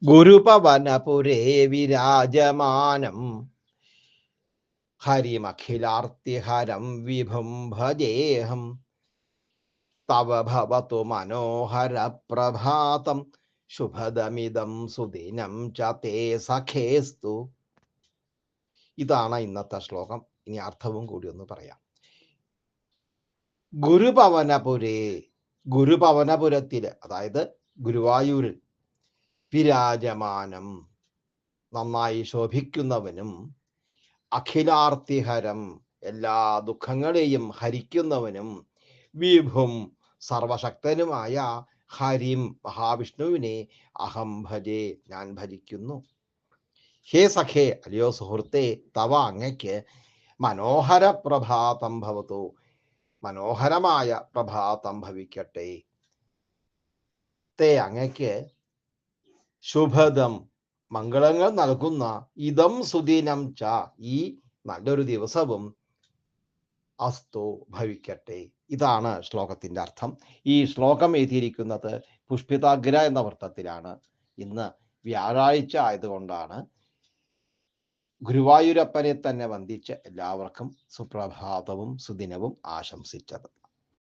ഗുരുപവനപുരേ വിരാജമാനം ഹരിമഖിലാർത്തിഹരം വിഭും ഭജേഹം. തവ ഭവതു മനോഹര പ്രഭാതം ശുഭദമിദം സുദിനം ച തേ സഖേസ്തു. ഇതാണ് ഇന്നത്തെ ശ്ലോകം. ഇനി അർത്ഥവും കൂടി ഒന്ന് പറയാം. ഗുരുപവനപുരേ, ഗുരുപവനപുരത്തില്, അതായത് ഗുരുവായൂരിൽ, വിരാജമാനം, നന്നായി ശോഭിക്കുന്നവനും, അഖിലാർത്തിഹരം, എല്ലാ ദുഃഖങ്ങളെയും ഹരിക്കുന്നവനും, വിഭും, സർവശക്തനുമായ ഹരിം, മഹാവിഷ്ണുവിനെ അഹം ഭജേ, ഞാൻ ഭജിക്കുന്നു. ഹേ സഖേ, അല്ലയോ സുഹൃത്തെ, തവ, അങ്ങയ്ക്ക്, മനോഹര പ്രഭാതം ഭവതു, മനോഹരമായ പ്രഭാതം ഭവിക്കട്ടെ. തേ, അങ്ങയ്ക്ക്, ശുഭദം, മംഗളങ്ങൾ നൽകുന്ന, ഇതം സുദിനം ച, ഈ നല്ലൊരു ദിവസവും, അസ്തു, ഭവിക്കട്ടെ. ഇതാണ് ശ്ലോകത്തിന്റെ അർത്ഥം. ഈ ശ്ലോകം എഴുതിയിരിക്കുന്നത് പുഷ്പിതാഗ്ര എന്ന വൃത്തത്തിലാണ്. ഇന്ന് വ്യാഴാഴ്ച ആയതുകൊണ്ടാണ് ഗുരുവായൂരപ്പനെ തന്നെ വന്ദിച്ച് എല്ലാവർക്കും സുപ്രഭാതവും സുദിനവും ആശംസിച്ചത്.